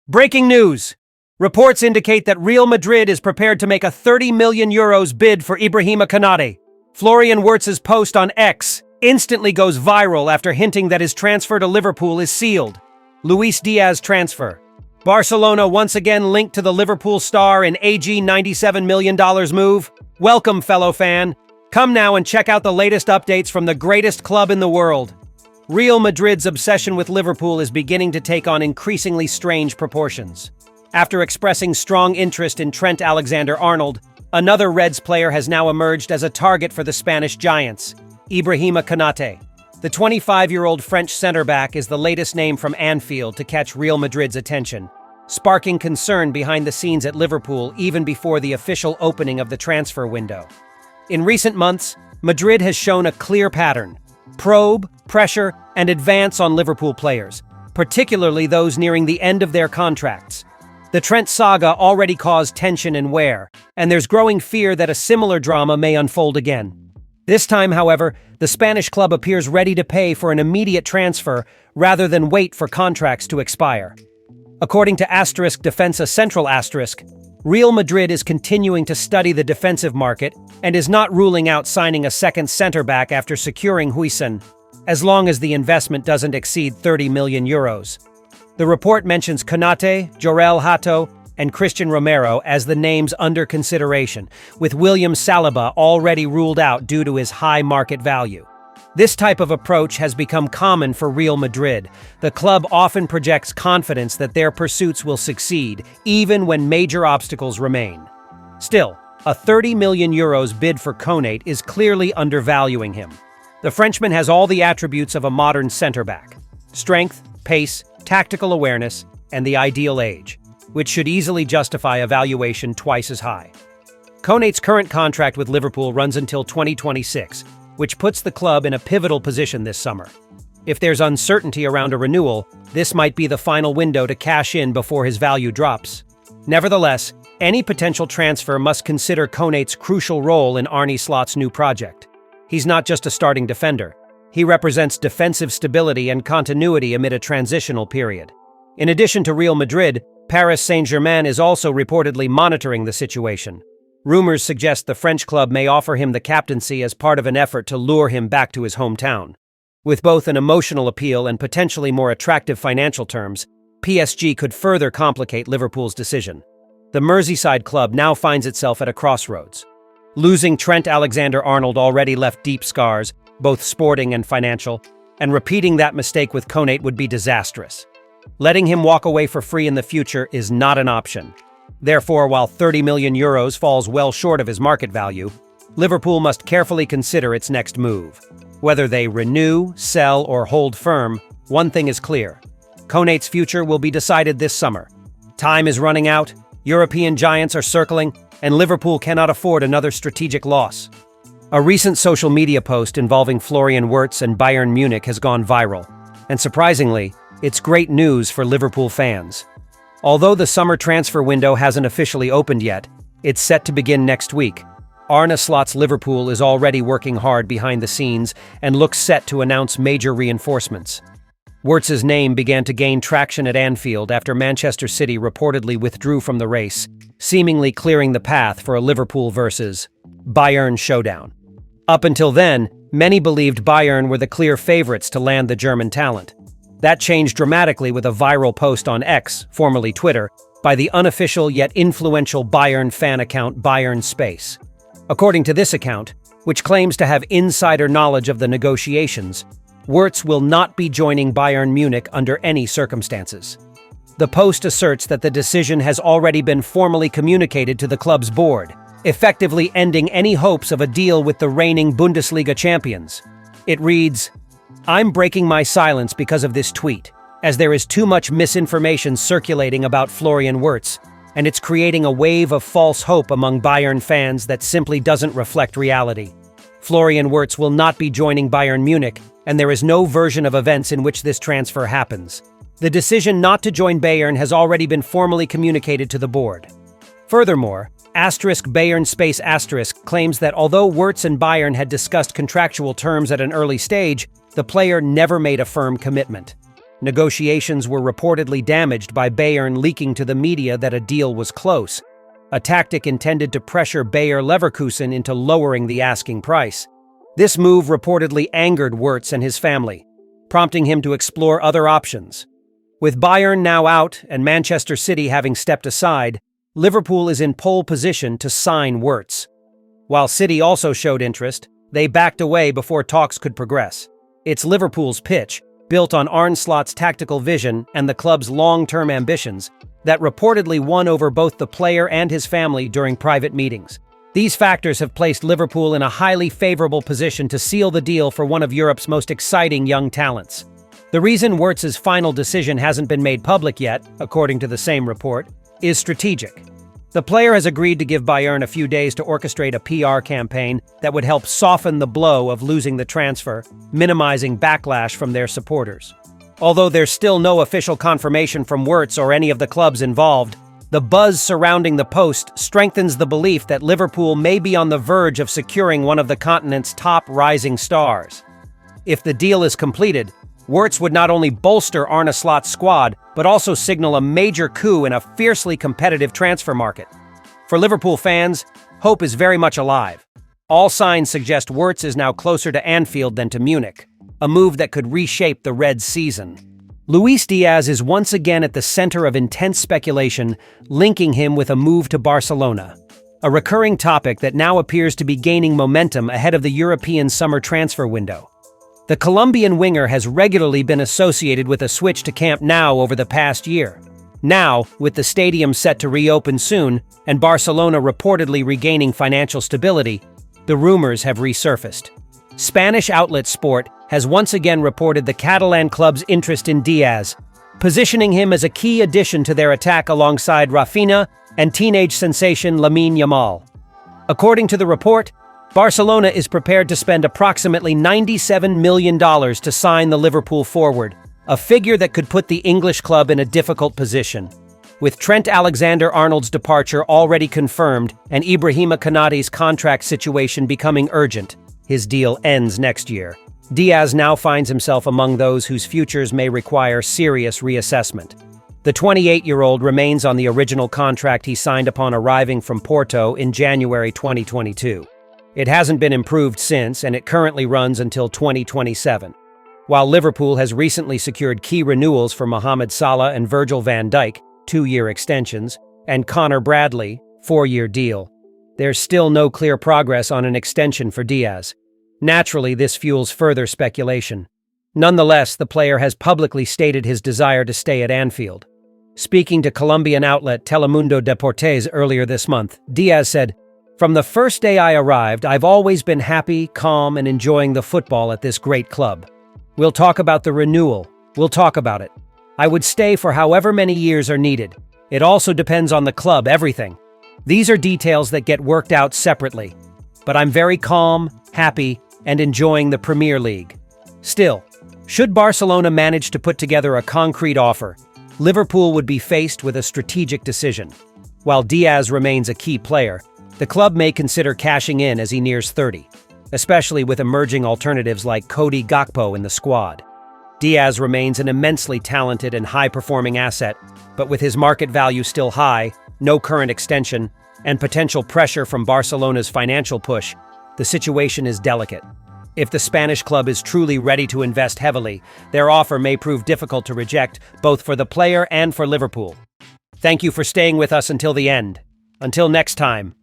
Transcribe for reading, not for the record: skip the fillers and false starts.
Breaking news! Reports indicate that Real Madrid is prepared to make a €30 million bid for Ibrahima Konate. Florian Wartz's post on X instantly goes viral after hinting that his transfer to Liverpool is sealed. Luis Diaz transfer. Barcelona once again linked to the Liverpool star in AG $97 million move. Welcome, fellow fan. Come now and check out the latest updates from the greatest club in the world. Real Madrid's obsession with Liverpool is beginning to take on increasingly strange proportions. After expressing strong interest in Trent Alexander-Arnold, another Reds player has now emerged as a target for the Spanish giants, Ibrahima Konate. The 25-year-old French center-back is the latest name from Anfield to catch Real Madrid's attention, sparking concern behind the scenes at Liverpool even before the official opening of the transfer window. In recent months, Madrid has shown a clear pattern: probe, pressure, and advance on Liverpool players, particularly those nearing the end of their contracts. The Trent saga already caused tension and wear, and there's growing fear that a similar drama may unfold again. This time, however, the Spanish club appears ready to pay for an immediate transfer rather than wait for contracts to expire. According to Defensa Central Real Madrid is continuing to study the defensive market and is not ruling out signing a second center-back after securing Huijsen, as long as the investment doesn't exceed €30 million. The report mentions Konate, Jorel Hato, and Christian Romero as the names under consideration, with William Saliba already ruled out due to his high market value. This type of approach has become common for Real Madrid. The club often projects confidence that their pursuits will succeed, even when major obstacles remain. Still, a €30 million bid for Konate is clearly undervaluing him. The Frenchman has all the attributes of a modern center-back: strength, pace, tactical awareness, and the ideal age, which should easily justify a valuation twice as high. Konate's current contract with Liverpool runs until 2026, which puts the club in a pivotal position this summer. If there's uncertainty around a renewal, this might be the final window to cash in before his value drops. Nevertheless, any potential transfer must consider Konate's crucial role in Arne Slot's new project. He's not just a starting defender. He represents defensive stability and continuity amid a transitional period. In addition to Real Madrid, Paris Saint-Germain is also reportedly monitoring the situation. Rumors suggest the French club may offer him the captaincy as part of an effort to lure him back to his hometown. With both an emotional appeal and potentially more attractive financial terms, PSG could further complicate Liverpool's decision. The Merseyside club now finds itself at a crossroads. Losing Trent Alexander-Arnold already left deep scars, both sporting and financial, and repeating that mistake with Konate would be disastrous. Letting him walk away for free in the future is not an option. Therefore, while €30 million falls well short of his market value, Liverpool must carefully consider its next move. Whether they renew, sell, or hold firm, one thing is clear: Konate's future will be decided this summer. Time is running out, European giants are circling, and Liverpool cannot afford another strategic loss. A recent social media post involving Florian Wartz and Bayern Munich has gone viral, and surprisingly, it's great news for Liverpool fans. Although the summer transfer window hasn't officially opened yet, it's set to begin next week. Arne Slot's Liverpool is already working hard behind the scenes and looks set to announce major reinforcements. Wartz's name began to gain traction at Anfield after Manchester City reportedly withdrew from the race, seemingly clearing the path for a Liverpool versus Bayern showdown. Up until then, many believed Bayern were the clear favorites to land the German talent. That changed dramatically with a viral post on X, formerly Twitter, by the unofficial yet influential Bayern fan account Bayern Space. According to this account, which claims to have insider knowledge of the negotiations, Wartz will not be joining Bayern Munich under any circumstances. The post asserts that the decision has already been formally communicated to the club's board, effectively ending any hopes of a deal with the reigning Bundesliga champions. It reads, "I'm breaking my silence because of this tweet, as there is too much misinformation circulating about Florian Wartz, and it's creating a wave of false hope among Bayern fans that simply doesn't reflect reality. Florian Wartz will not be joining Bayern Munich, and there is no version of events in which this transfer happens. The decision not to join Bayern has already been formally communicated to the board." Furthermore, Bayern Space claims that although Wartz and Bayern had discussed contractual terms at an early stage, the player never made a firm commitment. Negotiations were reportedly damaged by Bayern leaking to the media that a deal was close, a tactic intended to pressure Bayer Leverkusen into lowering the asking price. This move reportedly angered Wartz and his family, prompting him to explore other options. With Bayern now out and Manchester City having stepped aside, Liverpool is in pole position to sign Wartz. While City also showed interest, they backed away before talks could progress. It's Liverpool's pitch, built on Arne Slot's tactical vision and the club's long-term ambitions, that reportedly won over both the player and his family during private meetings. These factors have placed Liverpool in a highly favorable position to seal the deal for one of Europe's most exciting young talents. The reason Wartz's final decision hasn't been made public yet, according to the same report, is strategic. The player has agreed to give Bayern a few days to orchestrate a PR campaign that would help soften the blow of losing the transfer, minimizing backlash from their supporters. Although there's still no official confirmation from Wartz or any of the clubs involved, the buzz surrounding the post strengthens the belief that Liverpool may be on the verge of securing one of the continent's top rising stars. If the deal is completed, Wartz would not only bolster Arne Slot's squad, but also signal a major coup in a fiercely competitive transfer market. For Liverpool fans, hope is very much alive. All signs suggest Wartz is now closer to Anfield than to Munich, a move that could reshape the Reds' season. Luis Diaz is once again at the center of intense speculation, linking him with a move to Barcelona, a recurring topic that now appears to be gaining momentum ahead of the European summer transfer window. The Colombian winger has regularly been associated with a switch to Camp Nou over the past year. Now, with the stadium set to reopen soon and Barcelona reportedly regaining financial stability, the rumors have resurfaced. Spanish outlet Sport has once again reported the Catalan club's interest in Diaz, positioning him as a key addition to their attack alongside Rafinha and teenage sensation Lamine Yamal. According to the report, Barcelona is prepared to spend approximately $97 million to sign the Liverpool forward, a figure that could put the English club in a difficult position. With Trent Alexander-Arnold's departure already confirmed and Ibrahima Konaté's contract situation becoming urgent, his deal ends next year. Diaz now finds himself among those whose futures may require serious reassessment. The 28-year-old remains on the original contract he signed upon arriving from Porto in January 2022. It hasn't been improved since, and it currently runs until 2027. While Liverpool has recently secured key renewals for Mohamed Salah and Virgil van Dijk, 2-year extensions, and Connor Bradley, 4-year deal, there's still no clear progress on an extension for Diaz. Naturally, this fuels further speculation. Nonetheless, the player has publicly stated his desire to stay at Anfield. Speaking to Colombian outlet Telemundo Deportes earlier this month, Diaz said, "From the first day I arrived, I've always been happy, calm, and enjoying the football at this great club. We'll talk about the renewal. We'll talk about it. I would stay for however many years are needed. It also depends on the club, everything. These are details that get worked out separately. But I'm very calm, happy, and enjoying the Premier League." Still, should Barcelona manage to put together a concrete offer, Liverpool would be faced with a strategic decision. While Diaz remains a key player, the club may consider cashing in as he nears 30, especially with emerging alternatives like Cody Gakpo in the squad. Diaz remains an immensely talented and high-performing asset, but with his market value still high, no current extension, and potential pressure from Barcelona's financial push, the situation is delicate. If the Spanish club is truly ready to invest heavily, their offer may prove difficult to reject, both for the player and for Liverpool. Thank you for staying with us until the end. Until next time.